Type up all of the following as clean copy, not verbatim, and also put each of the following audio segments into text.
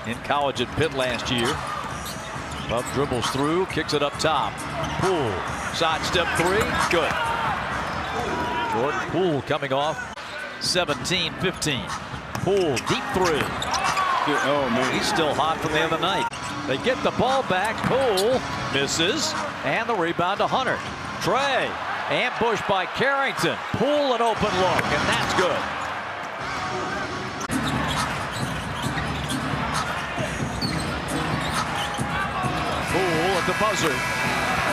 in college at Pitt last year. Love dribbles through, kicks it up top. Poole, sidestep three, good. Jordan Poole coming off 17-15. Poole, deep three. Oh, man. He's still hot from the other night. They get the ball back. Poole misses, and the rebound to Hunter. Trey, ambushed by Carrington. Poole an open look, and that's good. Poole at the buzzer,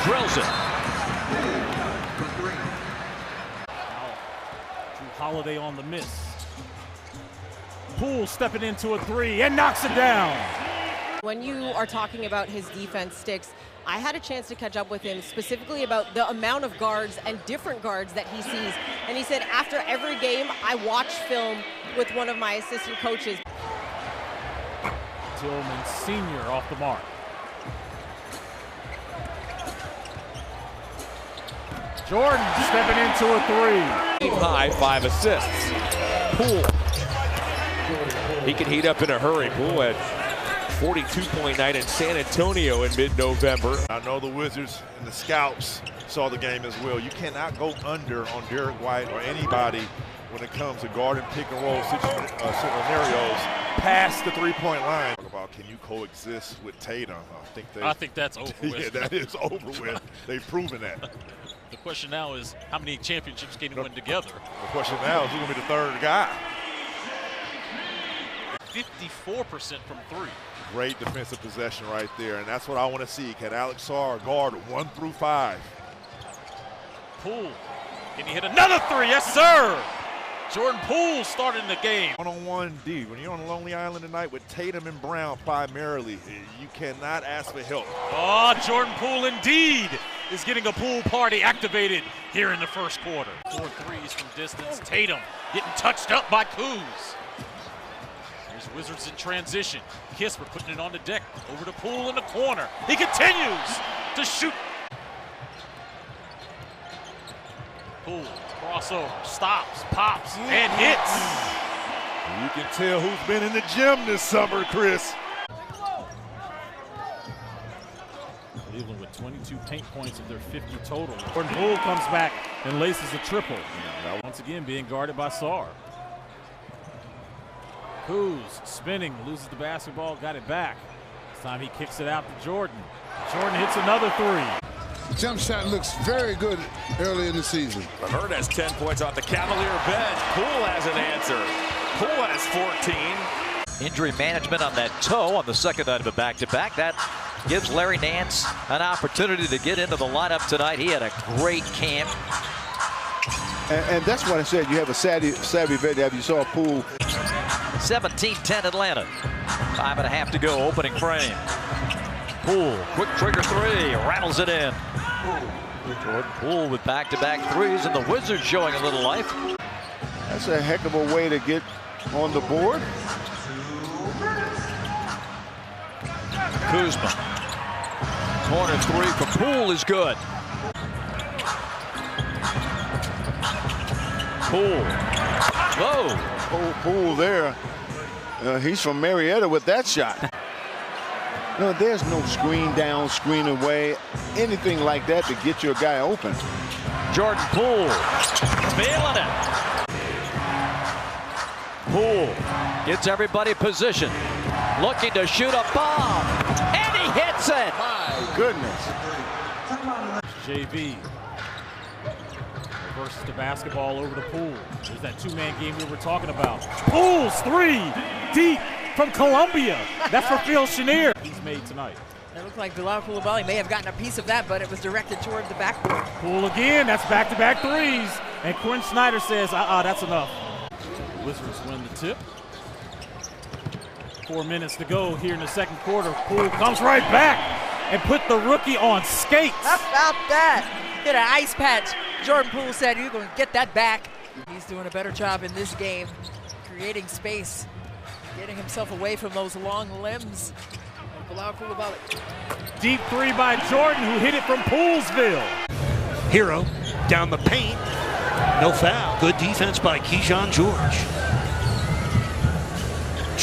drills it. Drew Holiday on the miss. Poole stepping into a three and knocks it down. When you are talking about his defense sticks, I had a chance to catch up with him specifically about the amount of guards and different guards that he sees. And he said after every game, I watch film with one of my assistant coaches. Tillman Sr. off the mark. Jordan stepping into a three. High, 5 assists. Poole. He can heat up in a hurry. Poole had 42.9 in San Antonio in mid-November. I know the Wizards and the scouts saw the game as well. You cannot go under on Derek White or anybody when it comes to guard and pick and roll scenarios past the three-point line. Talk about, can you coexist with Tatum? I think that's over with. Yeah, that is over with. They've proven that. The question now is how many championships can you win together? The question now is who's going to be the third guy. 54% from three. Great defensive possession right there, and that's what I want to see. Can Alex Sarr guard 1 through 5? Poole, can he hit another three? Yes, sir! Jordan Poole starting the game. One-on-one D. When you're on a lonely island tonight with Tatum and Brown primarily, you cannot ask for help. Oh, Jordan Poole indeed is getting a pool party activated here in the first quarter. 4 threes from distance. Tatum getting touched up by Kuz. Here's Wizards in transition. Kisper putting it on the deck. Over to Poole in the corner. He continues to shoot. Poole, crossover, stops, pops, and hits. You can tell who's been in the gym this summer, Chris. Cleveland with 22 paint points of their 50 total. Jordan Poole comes back and laces a triple. Once again being guarded by Sarr. Kuz spinning, loses the basketball, got it back. This time he kicks it out to Jordan. Jordan hits another three. Jump shot looks very good early in the season. Levert has 10 points off the Cavalier bench. Poole has an answer. Poole has 14. Injury management on that toe on the second night of a back-to-back. That gives Larry Nance an opportunity to get into the lineup tonight. He had a great camp. And that's what I said. You have a savvy vet. You saw Poole. 17-10 Atlanta. 5.5 to go, opening frame. Poole, quick trigger three, rattles it in. Jordan Poole with back-to-back threes, and the Wizards showing a little life. That's a heck of a way to get on the board. Kuzma. Corner three for Poole is good. Poole. Whoa. Poole there. He's from Marietta with that shot. No, there's no screen down, screen away, anything like that to get your guy open. Jordan Poole feeling it. Poole gets everybody positioned, looking to shoot a bomb, and he hits it. My goodness. JV reverses the basketball over to Poole. There's that two-man game we were talking about. Poole's three, deep from Columbia. That's for Phil Chenier. He's made tonight. It looked like Bilal Coulibaly may have gotten a piece of that, but it was directed toward the backboard. Poole again, that's back-to-back threes. And Quinn Snyder says, that's enough. The Wizards win the tip. 4 minutes to go here in the second quarter. Poole comes right back and put the rookie on skates. How about that? Hit an ice patch. Jordan Poole said you're going to get that back. He's doing a better job in this game, creating space, getting himself away from those long limbs. Bilal Coulibaly. Deep three by Jordan, who hit it from Poolesville. Hero down the paint. No foul. Good defense by Keyshawn George.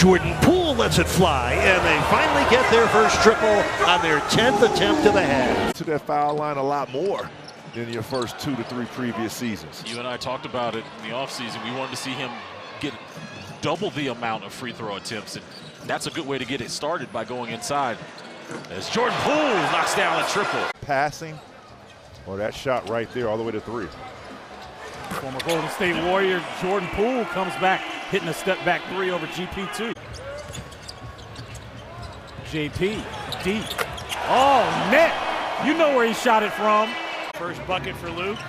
Jordan Poole lets it fly, and they finally get their first triple on their 10th attempt of the half. To that foul line a lot more than your first 2 to 3 previous seasons. You and I talked about it in the offseason. We wanted to see him get double the amount of free throw attempts, and that's a good way to get it started by going inside. As Jordan Poole knocks down a triple. Passing, or that shot right there all the way to 3. Former Golden State Warrior Jordan Poole comes back, hitting a step back 3 over GP2. JP, deep. Oh, net. You know where he shot it from. First bucket for Luke.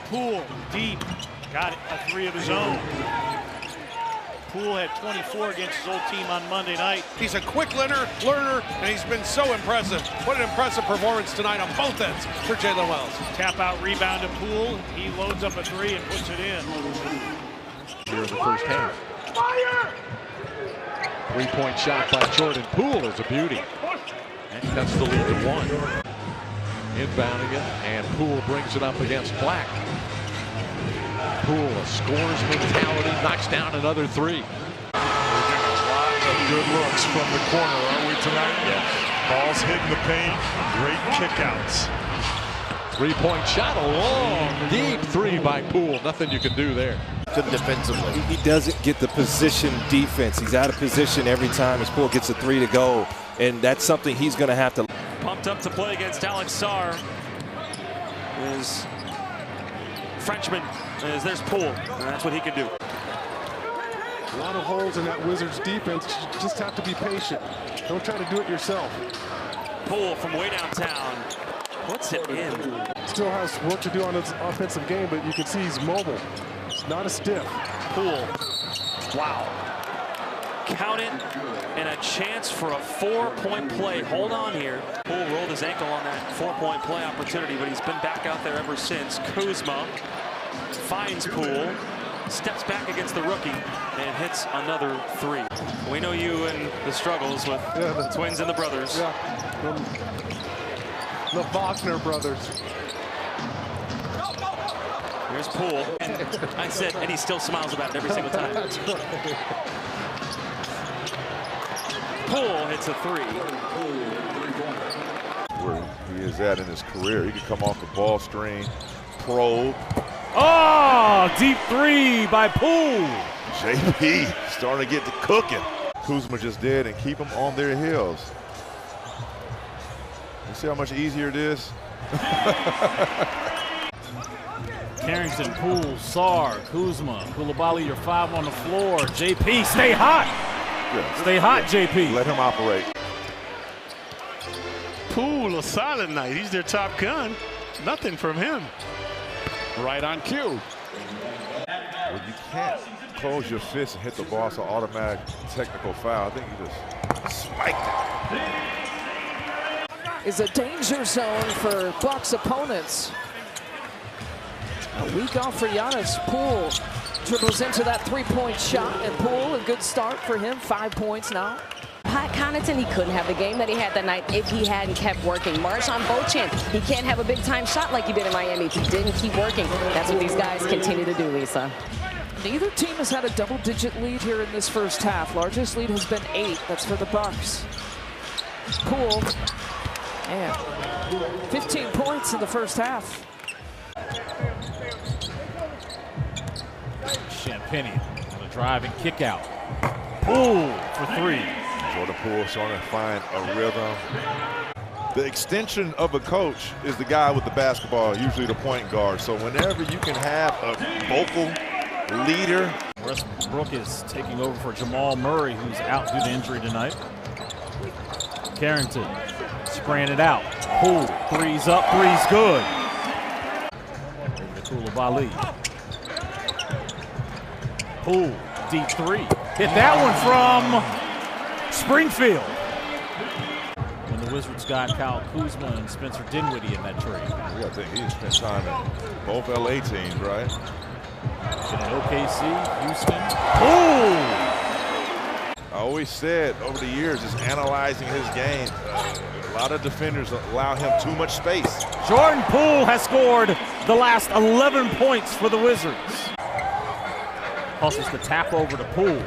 Poole, deep. Got it, a 3 of his own. Poole had 24 against his old team on Monday night. He's a quick learner, and he's been so impressive. What an impressive performance tonight on both ends for Jalen Wells. Tap out rebound to Poole. He loads up a 3 and puts it in. Here in the first half. Three-point shot by Jordan Poole is a beauty. And cuts the lead to 1. Inbounding it, and Poole brings it up against Black. Poole, a scores mentality, knocks down another 3. We're getting a lot of good looks from the corner, aren't we, tonight? Yes. Balls hitting the paint, great kickouts. Three-point shot, a long, deep 3 by Poole. Nothing you can do there. Defensively, he doesn't get the position defense. He's out of position every time as Poole gets a 3 to go, and that's something he's going to have to. Pumped up to play against Alex Sarr. Is Frenchman. There's Poole, and that's what he can do. A lot of holes in that Wizards defense. You just have to be patient. Don't try to do it yourself. Poole from way downtown puts it in. Still has work to do on his offensive game, but you can see he's mobile. It's not a stiff. Poole. Wow. Count it, and a chance for a 4-point play. Hold on here. Poole rolled his ankle on that 4-point play opportunity, but he's been back out there ever since. Kuzma finds Poole, steps back against the rookie, and hits another 3. We know you and the struggles with the twins and the brothers. Yeah, the Wagner brothers. Here's Poole. I said, and he still smiles about it every single time. Poole hits a 3. Where he is at in his career, he can come off the ball screen, probe. Oh, deep 3 by Poole. JP starting to get to cooking. Kuzma just did and keep them on their heels. You see how much easier it is? Carrington, Poole, Sarr, Kuzma, Koulibaly, your 5 on the floor. JP, stay hot. Yeah, stay hot, JP. Let him operate. Poole, a silent night. He's their top gun. Nothing from him. Right on cue. Well, you can't close your fist and hit the ball, so automatic technical foul. I think he just spiked it. Is a danger zone for Bucks opponents. A week off for Giannis. Poole dribbles into that 3-point shot, and Poole, a good start for him. 5 points now. Pat Connaughton, he couldn't have the game that he had that night if he hadn't kept working. Marshawn Beauchamp, he can't have a big-time shot like he did in Miami if he didn't keep working. That's what these guys continue to do, Lisa. Neither team has had a double-digit lead here in this first half. Largest lead has been 8. That's for the Bucks. Poole, and 15 points in the first half. Champagny on the drive and kick out. Poole for 3. Jordan Poole starting to find a rhythm. The extension of a coach is the guy with the basketball, usually the point guard. So whenever you can have a vocal leader. Westbrook is taking over for Jamal Murray, who's out due to injury tonight. Carrington spraying it out. Poole, 3's up, 3's good. Over to Koulibaly. Poole, deep 3. Hit that one from Springfield. When the Wizards got Kyle Kuzma and Spencer Dinwiddie in that trade. Yeah, I think he spent time in both LA teams, right? In OKC, Houston. Poole! I always said over the years, just analyzing his game, a lot of defenders allow him too much space. Jordan Poole has scored the last 11 points for the Wizards. Hustles the tap over to Poole.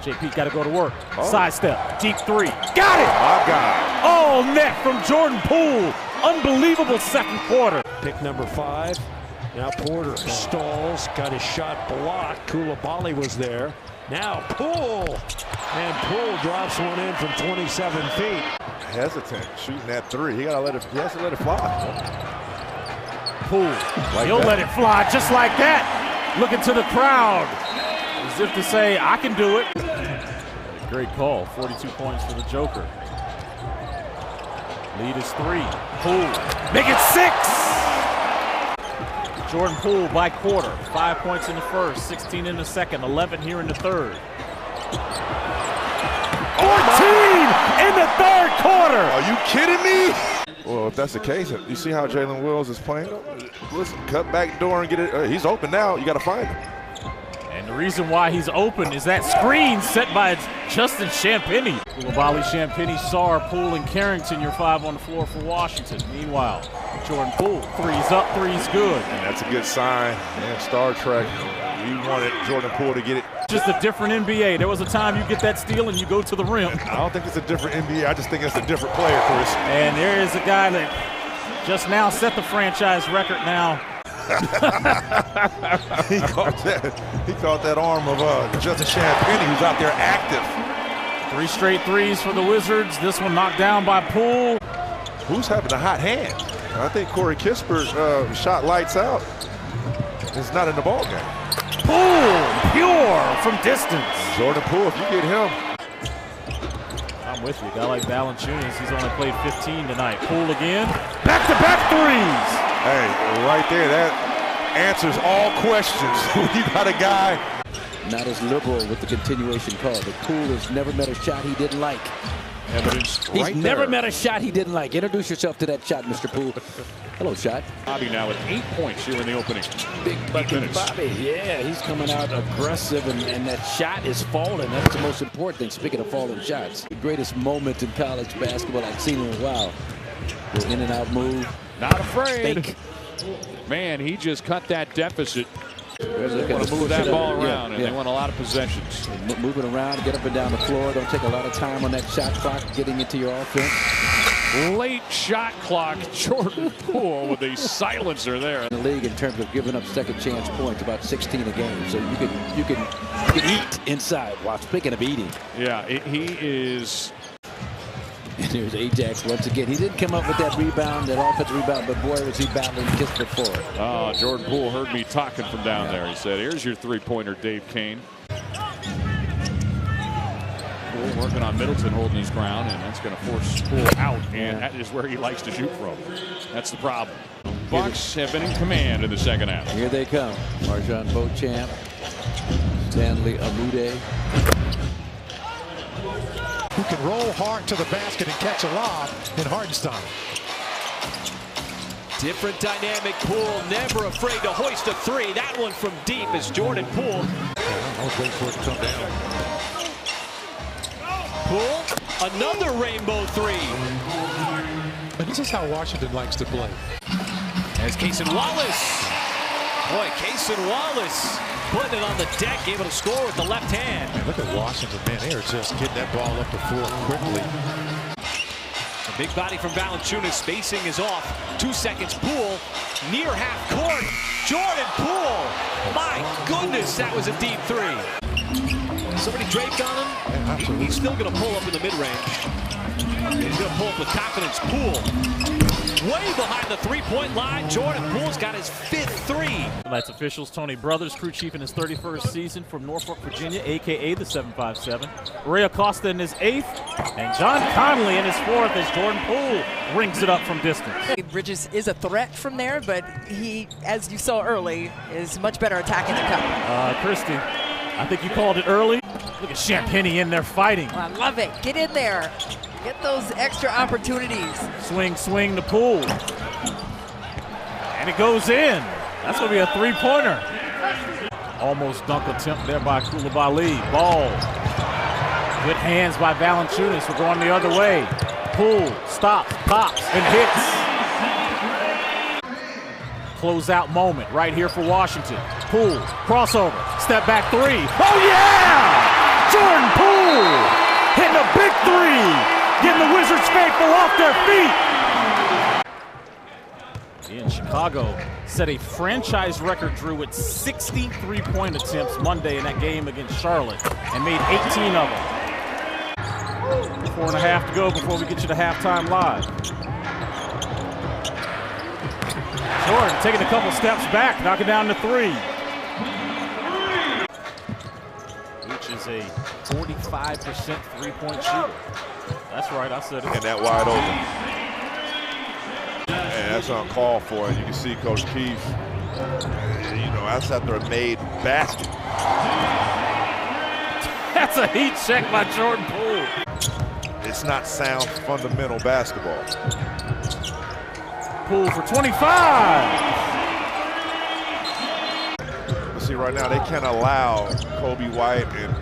JP got to go to work. Sidestep, deep three. Got it! My God. All net from Jordan Poole. Unbelievable second quarter. Pick number 5. Now Porter stalls, got his shot blocked. Coulibaly was there. Now Poole. And Poole drops one in from 27 feet. Hesitant shooting that 3. He has to let it fly. Poole, he'll let it fly just like that. Looking to the crowd as if to say, I can do it. Great call, 42 points for the Joker. Lead is 3. Poole, make it 6! Jordan Poole by quarter, 5 points in the first, 16 in the second, 11 here in the third. 14 in the third quarter! Are you kidding me? Well, if that's the case, you see how Jalen Wills is playing? Listen, cut back door and get it. He's open now. You got to find him. And the reason why he's open is that screen set by Justin Champagnie. Coulibaly, Champagnie, Sarr, Poole, and Carrington, your 5 on the floor for Washington. Meanwhile, Jordan Poole, 3's up, 3's good. And that's a good sign. Man, Star Trek, we wanted Jordan Poole to get it. Just a different NBA. There was a time you get that steal and you go to the rim. I don't think it's a different NBA. I just think it's a different player, Chris. And there is a guy that just now set the franchise record now. He caught that arm of Justin Champagnie, who's out there active. 3 straight 3s for the Wizards. This one knocked down by Poole. Who's having a hot hand? I think Corey Kisper's shot lights out. It's not in the ball game. Poole, pure from distance. Jordan Poole, if you get him. I'm with you. A guy like Valanciunas, he's only played 15 tonight. Poole again. Back-to-back 3s. Hey, right there, that answers all questions. You got a guy. Not as liberal with the continuation call, but Poole has never met a shot he didn't like. Evidence He's right never there. met a shot he didn't like. Introduce yourself to that shot, Mr. Poole. Hello, Shot. Bobby now with 8 points here in the opening. Big bucket Bobby. Yeah, he's coming out aggressive, and that shot is falling. That's the most important thing, speaking of falling shots. The greatest moment in college basketball I've seen in a while. The in and out move. Not afraid. Fake. Man, he just cut that deficit. They want to move that ball around, and they want a lot of possessions. Moving around, get up and down the floor. Don't take a lot of time on that shot clock getting into your offense. Late shot clock. Jordan Poole with a silencer there. In the league in terms of giving up second chance points, about 16 a game. So you can eat inside. Wow, speaking of eating. Yeah, he is. And here's Ajax once again. He didn't come up with that rebound, that offensive rebound, but boy, was he battling Kispert for it. Oh, Jordan Poole heard me talking from down there. He said, here's your 3-pointer, Dave Kane. Poole working on Middleton holding his ground, and that's going to force Poole out, and that is where he likes to shoot from. That's the problem. Bucks have been in command in the second half. Here they come. Marjon Beauchamp, Stanley Amude. Who can roll hard to the basket and catch a lob in Hartenstein. Different dynamic. Poole never afraid to hoist a 3. That one from deep is Jordan Poole. I was waiting for it to come down. Poole, another rainbow 3. And this is how Washington likes to play. As Cason Wallace. Boy, Cason Wallace putting it on the deck, able to score with the left hand. Man, look at Washington, man. They are just getting that ball up the floor quickly. A big body from Valanciunas. Spacing is off. 2 seconds. Poole near half court. Jordan Poole. My goodness, that was a deep 3. Somebody draped on him. Yeah, He's still going to pull up in the mid-range. He's going to pull up with confidence. Poole way behind the 3-point line. Jordan Poole's got his 5th 3. Tonight's officials, Tony Brothers, crew chief in his 31st season from Norfolk, Virginia, a.k.a. the 757. Ray Acosta in his 8th, and John Conley in his 4th as Jordan Poole rings it up from distance. Bridges is a threat from there, but he, as you saw early, is much better attacking the cup. Christy, I think you called it early. Look at Champagnie in there fighting. I love it. Get in there. Get those extra opportunities. Swing to Poole. And it goes in. That's going to be a 3-pointer. Almost dunk attempt there by Coulibaly. Ball. Good hands by Valanciunas. We're going the other way. Poole stops, pops, and hits. closeout moment right here for Washington. Poole, crossover, step back three. Oh yeah! Jordan Poole hitting a big three, getting the Wizards faithful off their feet. In Chicago, set a franchise record, Drew, with 60 three-point attempts Monday in that game against Charlotte, and made 18 of them. 4.5 to go before we get you to halftime live. Jordan taking a couple steps back, knocking down the three. Which is a 45% three-point shooter. That's right, I said it. And that wide open. And that's uncalled for. And you can see Coach Keefe, you know, that's after a made basket. That's a heat check by Jordan Poole. It's not sound fundamental basketball. Poole for 25. Let's see, right now they can't allow Kobe White and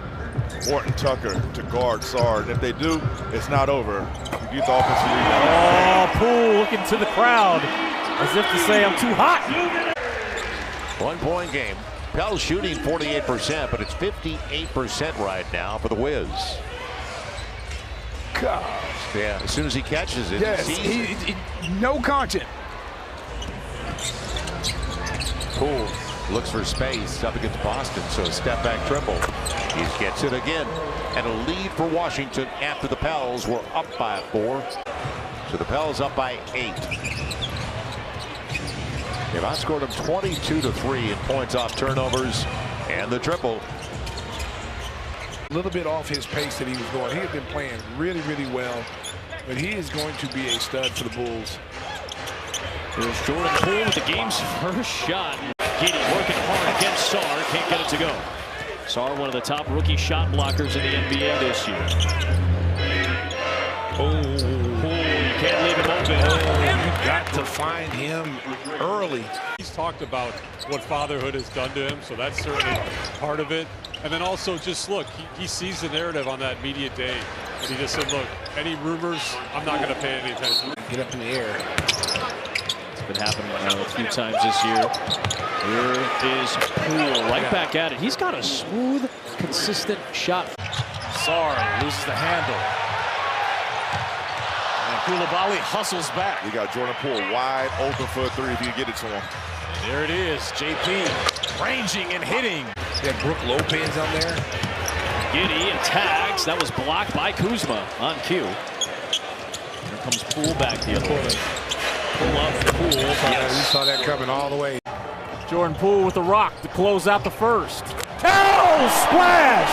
Horton Tucker to guard Sard. And if they do, it's not over. You get the offensive rebound. Oh, Poole looking to the crowd as if to say, I'm too hot. 1-point game. Pell's shooting 48%, but it's 58% right now for the Wiz. Gosh. Yeah, as soon as he catches it, yes, he no content. Poole looks for space up against Boston, so a step back triple. He gets it again, and a lead for Washington after the Pels were up by 4. So the Pels up by 8. They've outscored them 22-3 in points off turnovers and the triple. A little bit off his pace that he was going. He had been playing really, really well, but he is going to be a stud for the Bulls. Here's Jordan Poole with the game's first shot. Giddy working hard against Sarr, can't get it to go. Sarr, one of the top rookie shot blockers in the NBA this year. Oh, Poole, you can't leave him open. You got to find him early. He's talked about what fatherhood has done to him, so that's certainly part of it. And then also just look, he sees the narrative on that media day, and he just said, look, any rumors, I'm not going to pay any attention. Get up in the air. It's been happening a few times this year. Here is Poole right back at it. He's got a smooth, consistent shot. Sarr loses the handle. Koulibaly hustles back. You got Jordan Poole wide open for a three if you can get it to him. There it is, JP ranging and hitting. You had Brooke Lopez on there. Giddy and tags. That was blocked by Kuzma on cue. Here comes Poole back the other way. Pull up Poole. Yeah, you saw that coming all the way. Jordan Poole with the rock to close out the first. Oh, splash!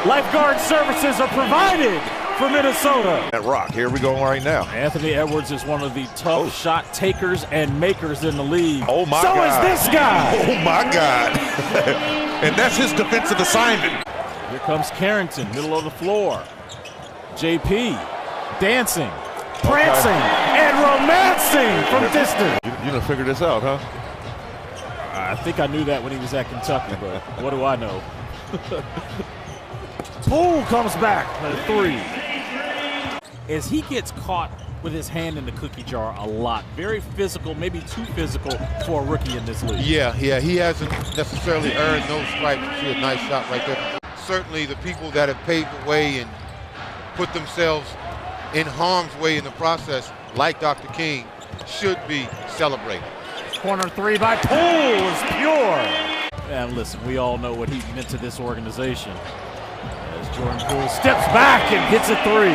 Lifeguard services are provided for Minnesota. That rock, here we go right now. Anthony Edwards is one of the tough shot takers and makers in the league. Oh my God. God. So is this guy. Oh my God. And that's his defensive assignment. Here comes Carrington, middle of the floor. JP dancing, prancing, and romancing from distance. You done figured this out, huh? I think I knew that when he was at Kentucky, but what do I know? Poole comes back with a three. As he gets caught with his hand in the cookie jar a lot. Very physical, maybe too physical for a rookie in this league. Yeah, he hasn't necessarily earned those stripes. You see a nice shot right there. Certainly the people that have paved the way and put themselves in harm's way in the process, like Dr. King, should be celebrated. Corner three by Poole is pure. And listen, we all know what he meant to this organization. As Jordan Poole steps back and hits a three.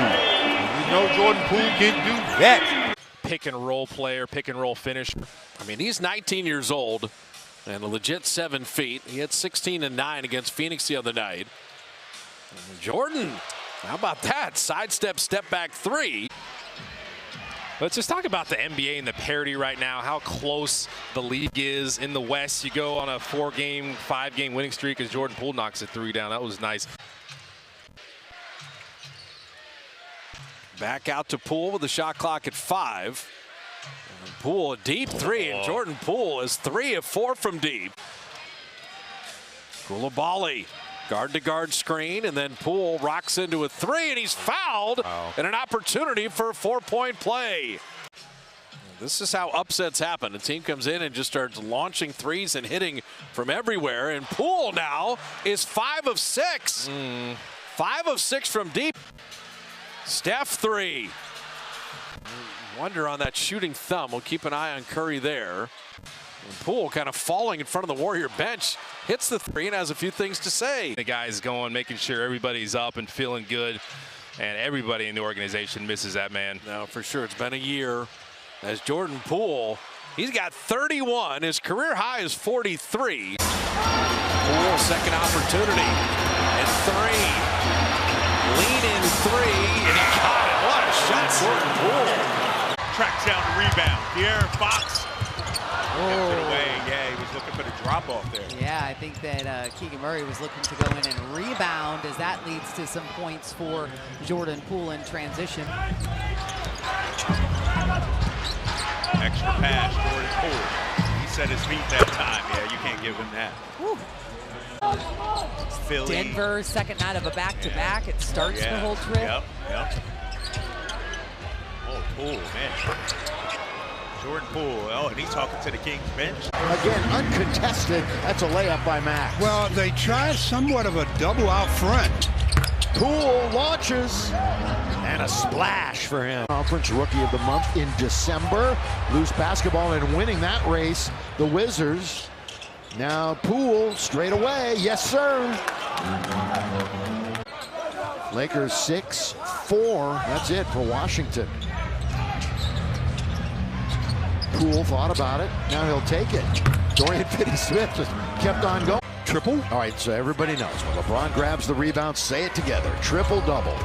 You know Jordan Poole can do that. Pick and roll player, pick and roll finisher. I mean, he's 19 years old and a legit 7 feet. He had 16 and 9 against Phoenix the other night. And Jordan, how about that? Sidestep, step back three. Let's just talk about the NBA and the parity right now, how close the league is. In the West, you go on a 4-game, 5-game winning streak as Jordan Poole knocks a three down. That was nice. Back out to Poole with the shot clock at 5. And Poole a deep three, and Jordan Poole is 3 of 4 from deep. Koulibaly, guard-to-guard screen, and then Poole rocks into a three, and he's fouled, and an opportunity for a 4-point play. This is how upsets happen. A team comes in and just starts launching threes and hitting from everywhere. And Poole now is 5 of 6. 5 of 6 from deep. Steph 3. Wonder on that shooting thumb. We'll keep an eye on Curry there. And Poole kind of falling in front of the Warrior bench. Hits the 3 and has a few things to say. The guy's going, making sure everybody's up and feeling good. And everybody in the organization misses that man. No, for sure. It's been a year. As Jordan Poole, he's got 31. His career high is 43. Poole, second opportunity. And 3. Lean in 3. And he got it. What a shot, Jordan Poole. Tracks down the rebound. De'Aaron Fox. Kept it away. Yeah, he was looking for the drop-off there. Yeah, I think that Keegan Murray was looking to go in and rebound as that leads to some points for Jordan Poole in transition. Extra pass, Jordan Poole. He set his feet that time. Yeah, you can't give him that. Philly. Denver, second night of a back-to-back. It starts the whole trip. Yep. Oh, Poole, man. Jordan Poole, and he's talking to the Kings bench. Again, uncontested. That's a layup by Max. Well, they tried somewhat of a double out front. Poole launches. And a splash for him. Conference Rookie of the Month in December. Loose basketball and winning that race. The Wizards. Now Poole straight away. Yes, sir. Lakers 6-4. That's it for Washington. Poole thought about it. Now he'll take it. Dorian Finney-Smith just kept on going. Triple. All right, so everybody knows when LeBron grabs the rebound, say it together. Triple-double.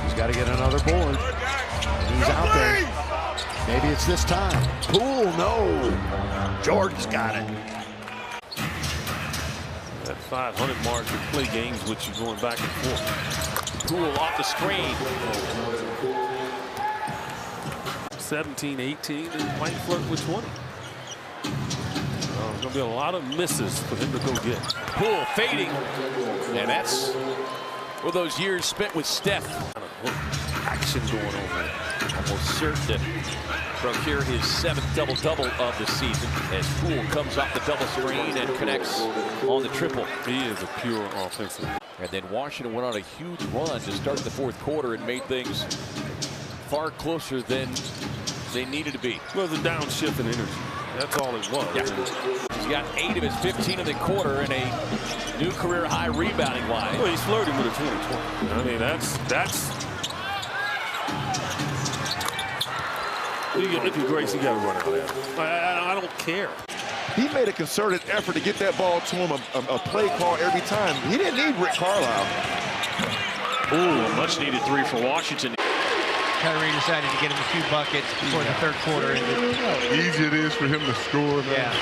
He's got to get another board. He's out there. Maybe it's this time. Poole, no. Jordan's got it. That 500 mark to play games with you going back and forth. Poole off the screen. 17, 18, and might flirt with 20. There's going to be a lot of misses for him to go get. Poole fading. And that's with those years spent with Steph. Action going on there. Almost certain to procure his 7th double-double of the season as Poole comes off the double screen and connects on the triple. He is a pure offensive. And then Washington went on a huge run to start the 4th quarter and made things far closer than they needed to be. Well, it was a downshift in energy. That's all it was. Yeah. He's got 8 of his 15 in the quarter and a new career high rebounding line. Well, he's flirting with a 20-20. I mean, that's. If you're Grace, you got to run out of there. I don't care. He made a concerted effort to get that ball to him, a play call every time. He didn't need Rick Carlisle. Ooh, a much needed 3 for Washington. Kyrie decided to get him a few buckets before the 3rd quarter. How easy it is for him to score. Yeah.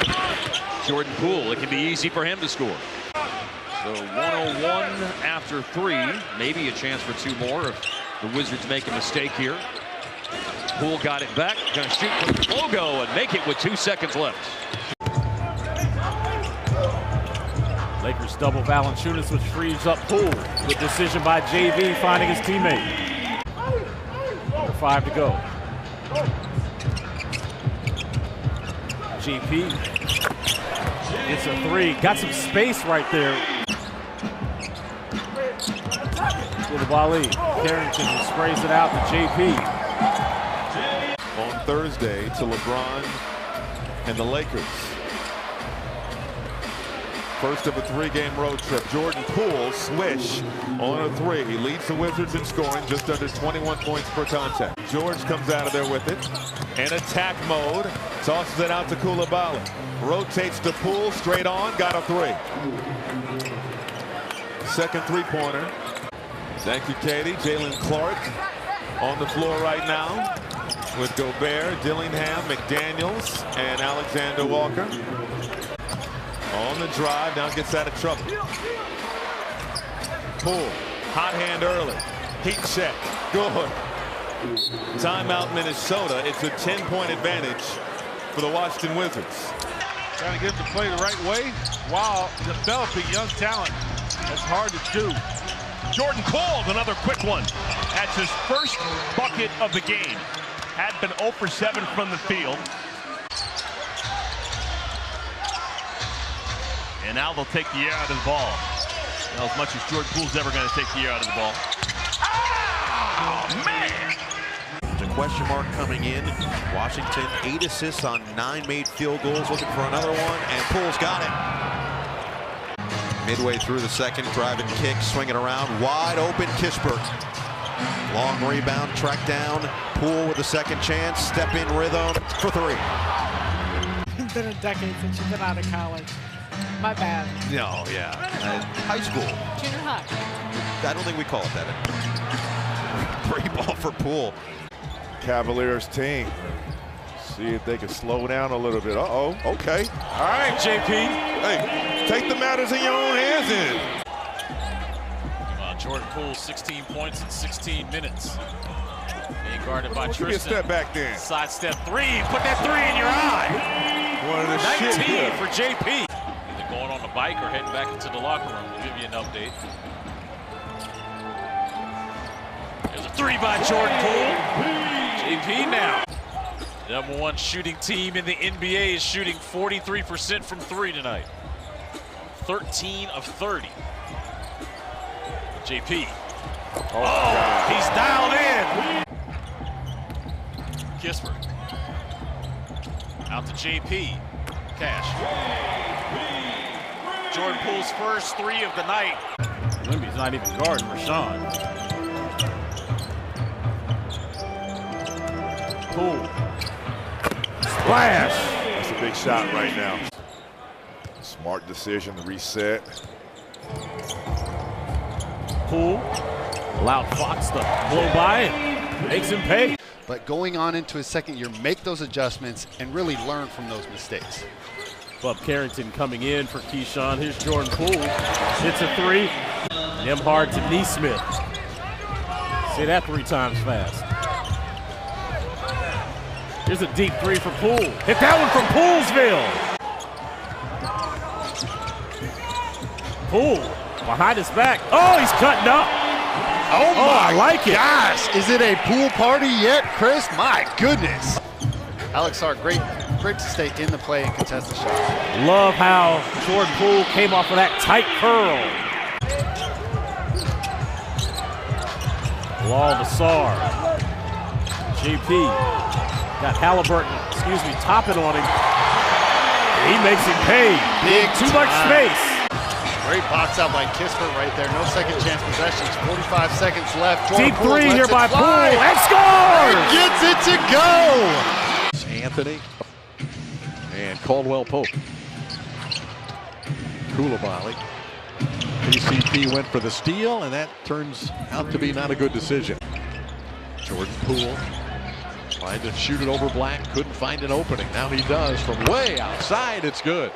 Jordan Poole, it can be easy for him to score. So 101 after 3, maybe a chance for 2 more if the Wizards make a mistake here. Poole got it back, gonna shoot from the logo and make it with 2 seconds left. Lakers double Valanciunas, which frees up Poole. Good decision by JV, finding his teammate. 5 to go. GP gets a 3. Got some space right there. Koulibaly. Carrington sprays it out to JP. On Thursday to LeBron and the Lakers. First of a 3-game road trip. Jordan Poole, swish on a 3. He leads the Wizards in scoring, just under 21 points per contact. George comes out of there with it. In attack mode, tosses it out to Koulibaly. Rotates to Poole, straight on, got a 3. Second 3-pointer. Thank you, Katie. Jalen Clark on the floor right now with Gobert, Dillingham, McDaniels, and Alexander Walker. On the drive, now gets out of trouble. Poole, hot hand early. Heat check, good. Timeout Minnesota. It's a 10-point advantage for the Washington Wizards. Trying to get him to play the right way while developing young talent. That's hard to do. Jordan Poole, another quick one. That's his first bucket of the game. had been 0 for 7 from the field. And now they'll take the air out of the ball. Well, as much as Jordan Poole's ever going to take the air out of the ball. Oh, man! There's a question mark coming in. Washington, 8 assists on 9 made field goals, looking for another one, and Poole's got it. Midway through the second, driving kick, swinging around, wide open, Kispert. Long rebound, track down, Poole with a second chance, step in rhythm for 3. It's been a decade since you've been out of college. My bad. No, yeah. High school. Junior high. I don't think we call it that. Free ball for Poole. Cavaliers team. See if they can slow down a little bit. Uh-oh, okay. All right, JP. Hey, take the matters in your own hands then. Jordan Poole, 16 points in 16 minutes. Being guarded by Tristan. Give me a step back then. Side step 3. Put that 3 in your eye. One of the 19 for JP. Either going on the bike or heading back into the locker room. We'll give you an update. There's a 3 by Jordan Poole. JP now. Number 1 shooting team in the NBA is shooting 43% from 3 tonight. 13 of 30. JP. Oh, he's dialed in. Kispert. Out to JP. Cash. Jordan Poole's first 3 of the night. Wimby's not even guarding Rashawn. Poole. Splash! That's a big shot right now. Smart decision to reset. Poole allowed Fox to blow by and makes him pay. But going on into his second year, make those adjustments and really learn from those mistakes. Bub Carrington coming in for Keyshawn. Here's Jordan Poole. Hits a 3. Nemhard to Neesmith. See that 3 times fast. Here's a deep 3 for Poole. Hit that one from Poolesville. Poole behind his back. Oh, he's cutting up. Oh my I like it. Gosh, is it a pool party yet, Chris? My goodness. Alex Hart, great to stay in the play and contest the shot. Love how Jordan Poole came off of that tight curl. Lal Nassar. JP got Halliburton, topping on him. He makes him pay. Big too much space. Great box out by Kispert right there. No second chance possessions. 45 seconds left. Jordan Deep Poole 3 here by fly. Poole. And scores! Gets it to go. Anthony and Caldwell Pope. Koulibaly. PCP went for the steal, and that turns out to be not a good decision. Jordan Poole tried to shoot it over Black, couldn't find an opening. Now he does from way outside. It's good.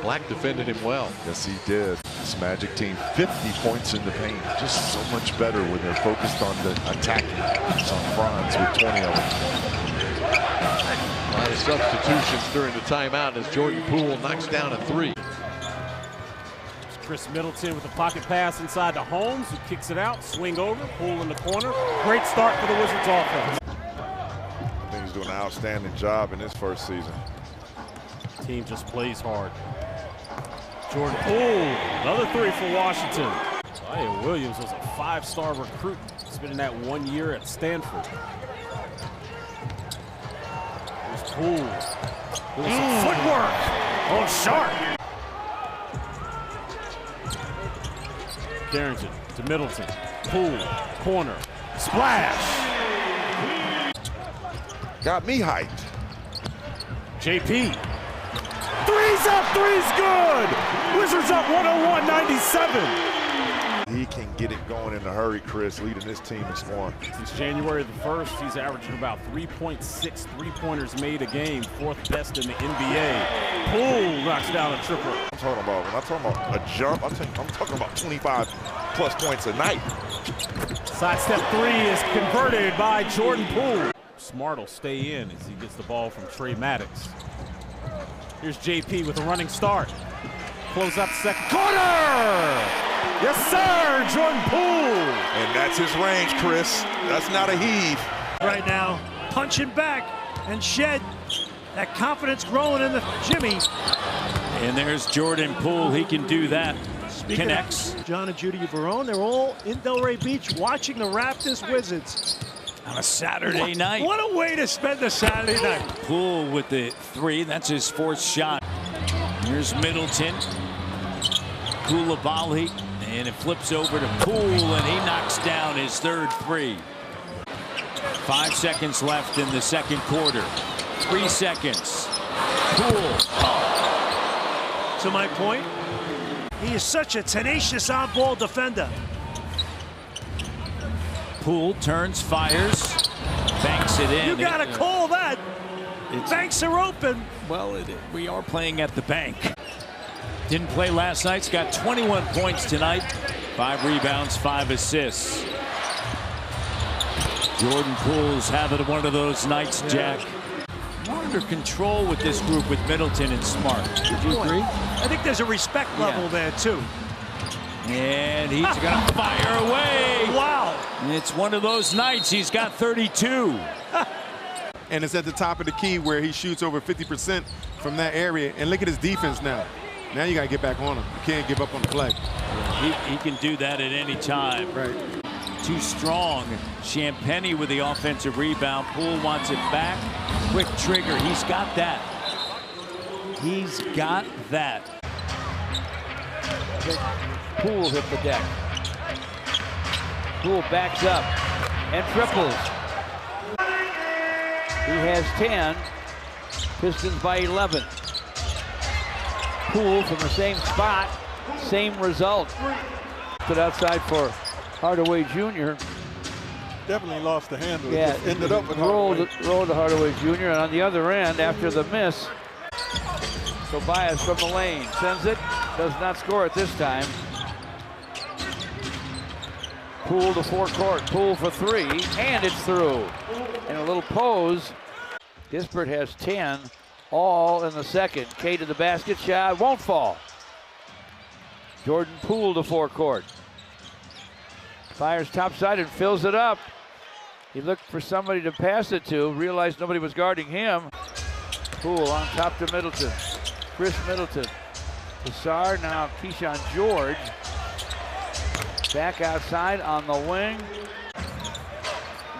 Black defended him well. Yes, he did. This Magic team, 50 points in the paint. Just so much better when they're focused on the attacking. On Franz with 20 of them. A lot of substitutions during the timeout as Jordan Poole knocks down a 3. Chris Middleton with a pocket pass inside to Holmes, who kicks it out, swing over, Poole in the corner. Great start for the Wizards offense. I think he's doing an outstanding job in his first season. Team just plays hard. Jordan Poole, another 3 for Washington. Zion Williams was a 5-star recruit, spending that 1 year at Stanford. Here's Poole. Doing some footwork. Oh, sharp. Carrington to Middleton. Poole, corner, splash. Got me hyped. JP. 3's up, 3's good. Wizards up 101-97. He can get it going in a hurry, Chris, leading this team in scoring. Since January the 1st, he's averaging about 3.6 3-pointers made a game, 4th best in the NBA. Poole knocks down a triple. I'm talking about, when I'm talking about a jump, I'm talking about 25+ points a night. Sidestep 3 is converted by Jordan Poole. Smart will stay in as he gets the ball from Trey Maddox. Here's JP with a running start. Close up second corner. Yes, sir, Jordan Poole. And that's his range, Chris. That's not a heave. right now, punching back, and Shed, that confidence growing in the Jimmy. And there's Jordan Poole. He can do that. Speaking Connects. Of John and Judy Barone, they're all in Delray Beach watching the Raptors Wizards. On a Saturday night. What a way to spend the Saturday night. Poole with the 3. That's his 4th shot. Here's Middleton. Koulibaly. And it flips over to Poole, and he knocks down his 3rd 3. 5 seconds left in the 2nd quarter. 3 seconds. Poole. Oh. To my point, he is such a tenacious on-ball defender. Poole turns, fires, banks it in. You got to call that. Banks are open. Well, we are playing at the bank. Didn't play last night. He's got 21 points tonight. 5 rebounds, 5 assists. Jordan Poole's having one of those nights, Jack. More under control with this group with Middleton and Smart. Did you agree? I think there's a respect level there, too. And he's going to fire away. Wow. It's one of those nights. He's got 32. And it's at the top of the key where he shoots over 50% from that area. And look at his defense now. Now you got to get back on him. You can't give up on the play. He can do that at any time. Right. Too strong. Champagny with the offensive rebound. Poole wants it back. Quick trigger. He's got that. He's got that. Poole hit the deck. Poole backs up and triples. He has 10. Pistons by 11. Poole from the same spot, same result. Put outside for Hardaway Jr. Definitely lost the handle. Yeah, it ended up with rolled to Hardaway Jr. And on the other end, after the miss, Tobias from the lane sends it, does not score it this time. Poole to forecourt, Poole for 3, and it's through. And a little pose. Kispert has 10, all in the second. K to the basket, shot won't fall. Jordan Poole to forecourt. Fires topside and fills it up. He looked for somebody to pass it to, realized nobody was guarding him. Poole on top to Middleton. Chris Middleton. Cassar, now Keyshawn George. Back outside on the wing.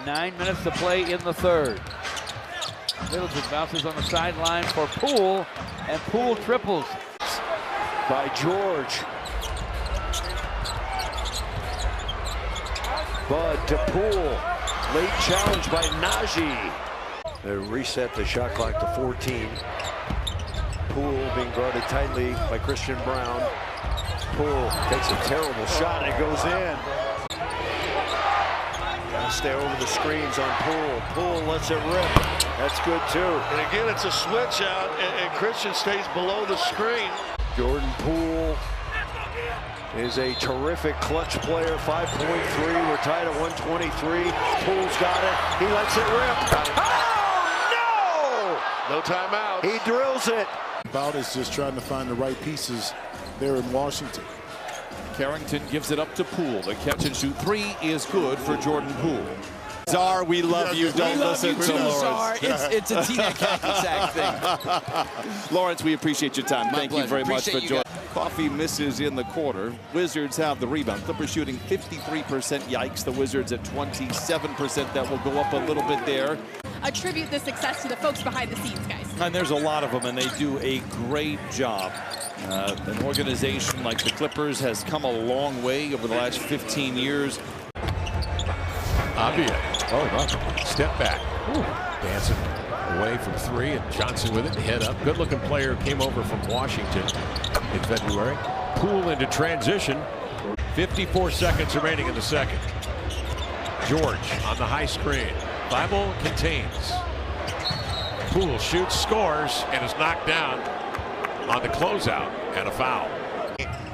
9 minutes to play in the 3rd. Middleton bounces on the sideline for Poole, and Poole triples. By George. Bud to Poole. Late challenge by Najee. They reset the shot clock to 14. Poole being guarded tightly by Christian Brown. Poole takes a terrible shot and it goes in. Gotta stay over the screens on Poole. Poole lets it rip. That's good too. And again, it's a switch out, and Christian stays below the screen. Jordan Poole is a terrific clutch player. 5.3. We're tied at 123. Poole's got it. He lets it rip. Oh no! No timeout. He drills it. About is just trying to find the right pieces there in Washington. Carrington gives it up to Poole. The catch and shoot 3 is good for Jordan Poole. Czar, we love you. Don't listen to Lawrence. It's a Tina Sack thing. Lawrence, we appreciate your time. Thank you very much for joining. Coffee misses in the quarter. Wizards have the rebound. Clippers shooting 53%. Yikes. The Wizards at 27%. That will go up a little bit there. Attribute the success to the folks behind the scenes, guys. And there's a lot of them, and they do a great job. An organization like the Clippers has come a long way over the last 15 years. Abia. Oh, no. Step back. Ooh. Dancing away from 3, and Johnson with it. Head up. Good-looking player came over from Washington in February. Poole into transition. 54 seconds remaining in the second. George on the high screen. Bible contains. Poole shoots, scores, and is knocked down on the closeout, and a foul.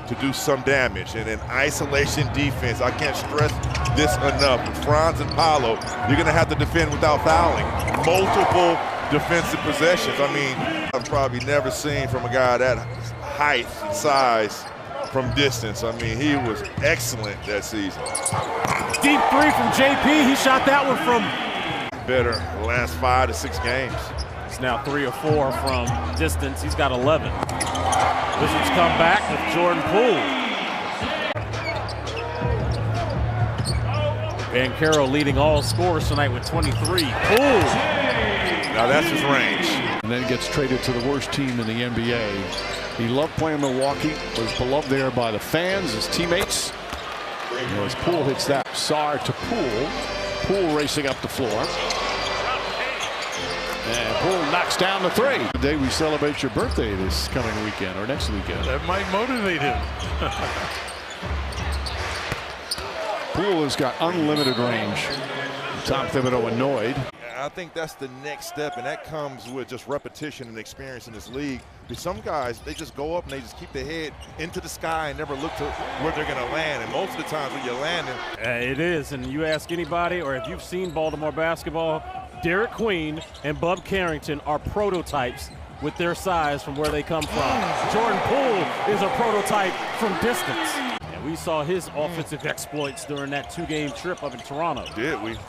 To do some damage, and in isolation defense, I can't stress this enough. With Franz and Paolo, you're going to have to defend without fouling. Multiple defensive possessions. I mean, I've probably never seen from a guy that height and size from distance. I mean, he was excellent that season. Deep 3 from JP. He shot that one from better the last 5 to 6 games. He's now 3 or 4 from distance. He's got 11. Wizards come back with Jordan Poole. Banchero leading all scorers tonight with 23. Poole. Now that's his range. And then gets traded to the worst team in the NBA. He loved playing Milwaukee, was beloved there by the fans, his teammates. As Poole hits that, Sarr to Poole. Poole racing up the floor. And Poole knocks down the 3. The day we celebrate your birthday this coming weekend or next weekend. That might motivate him. Poole has got unlimited range. Tom Thibodeau annoyed. I think that's the next step, and that comes with just repetition and experience in this league. Because some guys, they just go up and they just keep their head into the sky and never look to where they're going to land. And most of the times when you're landing. It is, and you ask anybody, or if you've seen Baltimore basketball, Derek Queen and Bub Carrington are prototypes with their size from where they come from. Jordan Poole is a prototype from distance. And we saw his offensive exploits during that 2-game trip up in Toronto. Did we?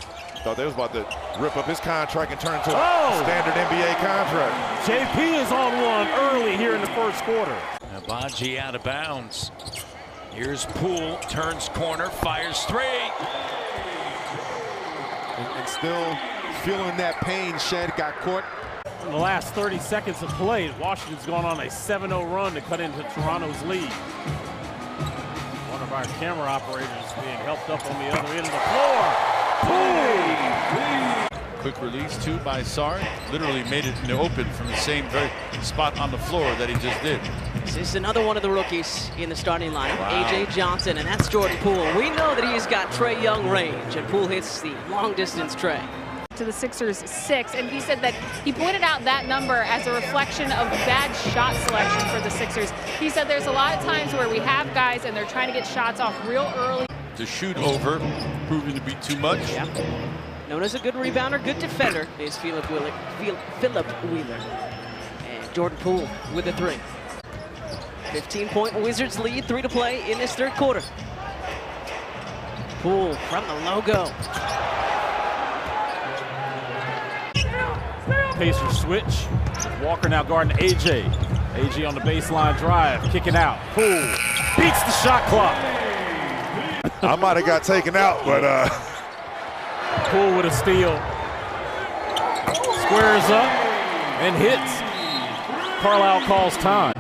Thought they was about to rip up his contract and turn it to a standard NBA contract. JP is on one early here in the first quarter. Abaji out of bounds. Here's Poole, turns corner, fires 3. And still feeling that pain. Shed got caught. In the last 30 seconds of play, Washington's gone on a 7-0 run to cut into Toronto's lead. One of our camera operators being helped up on the other end of the floor. Quick release, 2 by Sarr. Literally made it in the open from the same very spot on the floor that he just did. This is another one of the rookies in the starting lineup, A.J. Johnson, and that's Jordan Poole. We know that he's got Trae Young range, and Poole hits the long-distance Trae. To the Sixers 6, and he said that he pointed out that number as a reflection of bad shot selection for the Sixers. He said there's a lot of times where we have guys and they're trying to get shots off real early. To shoot over, proving to be too much. Yeah. Known as a good rebounder, good defender is Philip Wheeler. And Jordan Poole with the 3. 15-point Wizards lead, 3 to play in this third quarter. Poole from the logo. Pacers switch. Walker now guarding AJ. AJ on the baseline drive, kicking out. Poole beats the shot clock. I might have got taken out, but Poole with a steal. Squares up and hits. Carlisle calls time.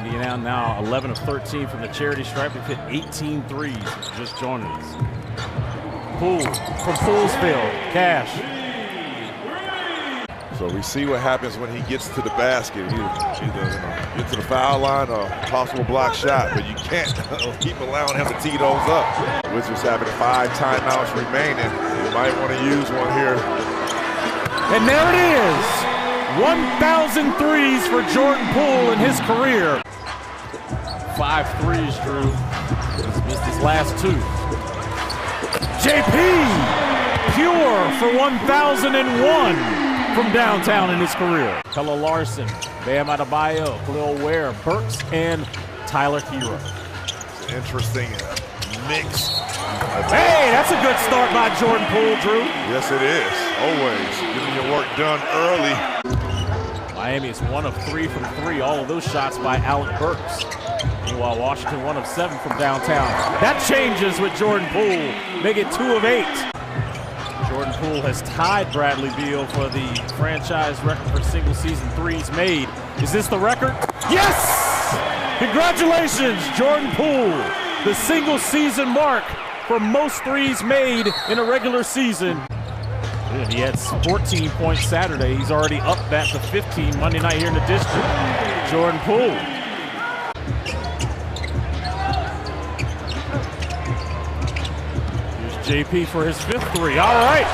Indiana now 11 of 13 from the charity stripe. They've hit 18 threes just joining us. Poole from Poolesville. Cash. So we see what happens when he gets to the basket. He either get to the foul line or possible block shot, but you can't keep allowing him to tee those up. Wizards having 5 timeouts remaining. You might want to use one here. And there it is. 1,000 threes for Jordan Poole in his career. 5 threes, Drew. He's missed his last 2. JP, pure for 1,001 from downtown in his career. Pella Larson, Bam Adebayo, Khalil Ware, Burks, and Tyler Hero. It's an interesting mix. Hey, that's a good start by Jordan Poole, Drew. Yes, it is. Always getting your work done early. Miami is 1 of 3 from 3. All of those shots by Alec Burks. Meanwhile, Washington 1 of 7 from downtown. That changes with Jordan Poole. Make it 2 of 8. Jordan Poole has tied Bradley Beal for the franchise record for single-season threes made. Is this the record? Yes! Congratulations, Jordan Poole. The single-season mark for most threes made in a regular season. And he had 14 points Saturday. He's already up that to 15 Monday night here in the district. Jordan Poole. JP for his 5th 3. All right.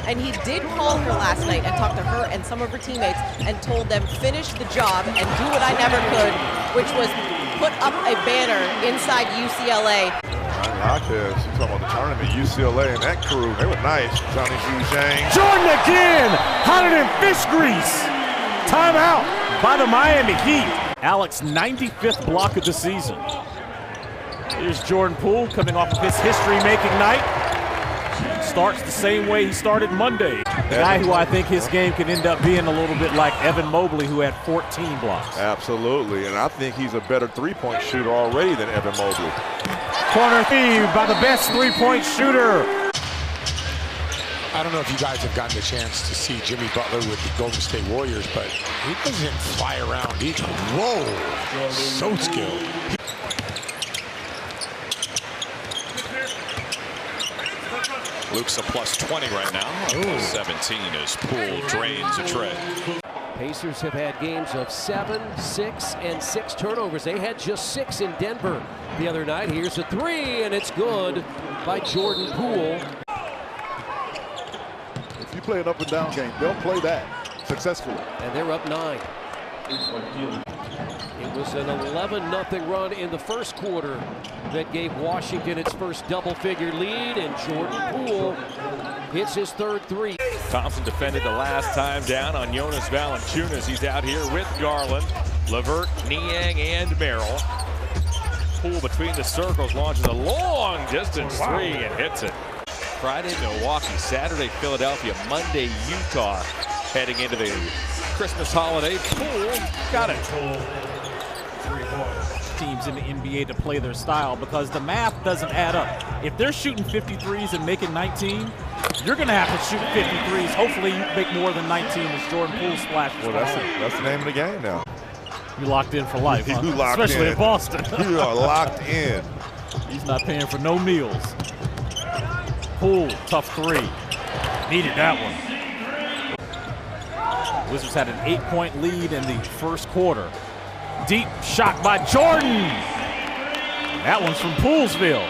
And he did call her last night and talk to her and some of her teammates and told them finish the job and do what I never could, which was put up a banner inside UCLA. Lopez, you talking about the tournament, UCLA and that crew, they were nice. Johnny Zhang. Jordan again, hotter than fish grease. Timeout by the Miami Heat. Alex 95th block of the season. Here's Jordan Poole coming off of his history-making night. Starts the same way he started Monday. The guy who I think his game could end up being a little bit like Evan Mobley, who had 14 blocks. Absolutely, and I think he's a better three-point shooter already than Evan Mobley. Corner feed by the best three-point shooter. I don't know if you guys have gotten the chance to see Jimmy Butler with the Golden State Warriors, but he doesn't fly around either. Whoa, so skilled. Luke's a plus 20 right now. 17 as Poole drains a tray. Pacers have had games of 7, 6, and 6 turnovers. They had just 6 in Denver the other night. Here's a three, and it's good by Jordan Poole. If you play an up and down game, they'll play that successfully. And they're up 9. It was an 11-0 run in the first quarter that gave Washington its first double-figure lead, and Jordan Poole hits his third three. Thompson defended the last time down on Jonas Valanciunas. He's out here with Garland, Levert, Niang, and Merrill. Poole between the circles launches a long-distance three and hits it. Friday, Milwaukee. Saturday, Philadelphia. Monday, Utah. Heading into the Christmas holiday. Poole got it. Teams in the NBA to play their style because the math doesn't add up. If they're shooting 53s and making 19, you're going to have to shoot 53s. Hopefully you make more than 19 as Jordan Poole splashes. Well, that's the name of the game now. You locked in for life, huh? You locked Especially in. in Boston. You are locked in. He's not paying for no meals. Poole, tough three. Needed that one. Wizards had an 8-point lead in the first quarter. Deep shot by Jordan. That one's from Poolesville.